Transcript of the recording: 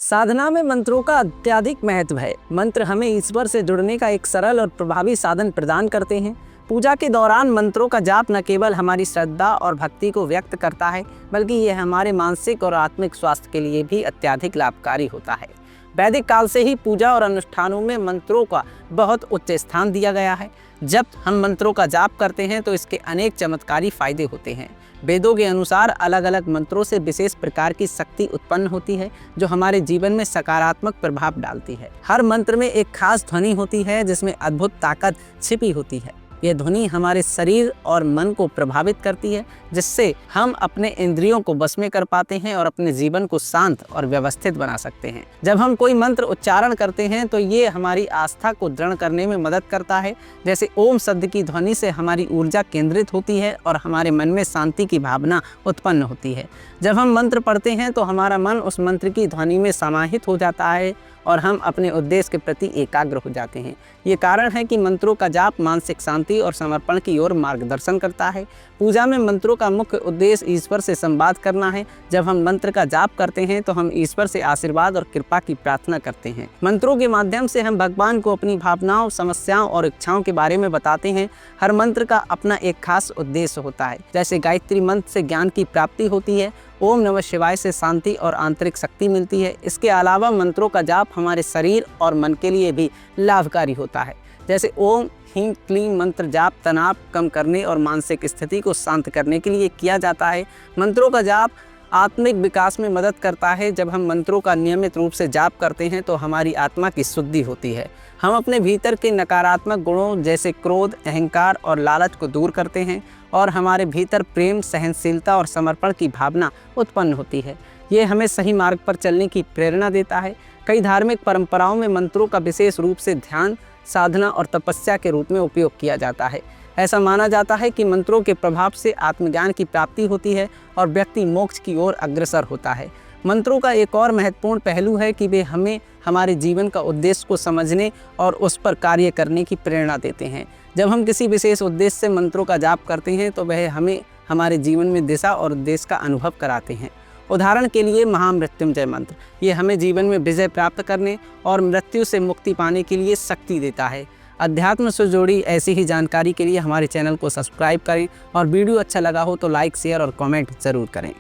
साधना में मंत्रों का अत्यधिक महत्व है। मंत्र हमें ईश्वर से जुड़ने का एक सरल और प्रभावी साधन प्रदान करते हैं। पूजा के दौरान मंत्रों का जाप न केवल हमारी श्रद्धा और भक्ति को व्यक्त करता है, बल्कि यह हमारे मानसिक और आत्मिक स्वास्थ्य के लिए भी अत्यधिक लाभकारी होता है। वैदिक काल से ही पूजा और अनुष्ठानों में मंत्रों का बहुत उच्च स्थान दिया गया है। जब हम मंत्रों का जाप करते हैं तो इसके अनेक चमत्कारी फायदे होते हैं। वेदों के अनुसार अलग अलग मंत्रों से विशेष प्रकार की शक्ति उत्पन्न होती है, जो हमारे जीवन में सकारात्मक प्रभाव डालती है। हर मंत्र में एक खास ध्वनि होती है जिसमें अद्भुत ताकत छिपी होती है। यह ध्वनि हमारे शरीर और मन को प्रभावित करती है, जिससे हम अपने इंद्रियों को वश में कर पाते हैं और अपने जीवन को शांत और व्यवस्थित बना सकते हैं। जब हम कोई मंत्र उच्चारण करते हैं तो ये हमारी आस्था को दृढ़ करने में मदद करता है। जैसे ओम शब्द की ध्वनि से हमारी ऊर्जा केंद्रित होती है और हमारे मन में शांति की भावना उत्पन्न होती है। जब हम मंत्र पढ़ते हैं तो हमारा मन उस मंत्र की ध्वनि में समाहित हो जाता है और हम अपने उद्देश्य के प्रति एकाग्र हो जाते हैं। ये कारण है कि मंत्रों का जाप मानसिक शांति और समर्पण की ओर मार्गदर्शन करता है। पूजा में मंत्रों का मुख्य उद्देश्य ईश्वर से संवाद करना है। जब हम मंत्र का जाप करते हैं तो हम ईश्वर से आशीर्वाद और कृपा की प्रार्थना करते हैं। मंत्रों के माध्यम से हम भगवान को अपनी भावनाओं, समस्याओं और इच्छाओं के बारे में बताते हैं। हर मंत्र का अपना एक खास उद्देश्य होता है। जैसे गायत्री मंत्र से ज्ञान की प्राप्ति होती है, ओम नमः शिवाय से शांति और आंतरिक शक्ति मिलती है। इसके अलावा मंत्रों का जाप हमारे शरीर और मन के लिए भी लाभकारी होता है। जैसे ओम ह्रीं क्लीं मंत्र जाप तनाव कम करने और मानसिक स्थिति को शांत करने के लिए किया जाता है। मंत्रों का जाप आत्मिक विकास में मदद करता है। जब हम मंत्रों का नियमित रूप से जाप करते हैं तो हमारी आत्मा की शुद्धि होती है। हम अपने भीतर के नकारात्मक गुणों जैसे क्रोध, अहंकार और लालच को दूर करते हैं और हमारे भीतर प्रेम, सहनशीलता और समर्पण की भावना उत्पन्न होती है। ये हमें सही मार्ग पर चलने की प्रेरणा देता है। कई धार्मिक परंपराओं में मंत्रों का विशेष रूप से ध्यान, साधना और तपस्या के रूप में उपयोग किया जाता है। ऐसा माना जाता है कि मंत्रों के प्रभाव से आत्मज्ञान की प्राप्ति होती है और व्यक्ति मोक्ष की ओर अग्रसर होता है। मंत्रों का एक और महत्वपूर्ण पहलू है कि वे हमें हमारे जीवन का उद्देश्य को समझने और उस पर कार्य करने की प्रेरणा देते हैं। जब हम किसी विशेष उद्देश्य से मंत्रों का जाप करते हैं तो वह हमें हमारे जीवन में दिशा और उद्देश्य का अनुभव कराते हैं। उदाहरण के लिए महामृत्युंजय मंत्र, ये हमें जीवन में विजय प्राप्त करने और मृत्यु से मुक्ति पाने के लिए शक्ति देता है। अध्यात्म से जुड़ी ऐसी ही जानकारी के लिए हमारे चैनल को सब्सक्राइब करें और वीडियो अच्छा लगा हो तो लाइक, शेयर और कमेंट ज़रूर करें।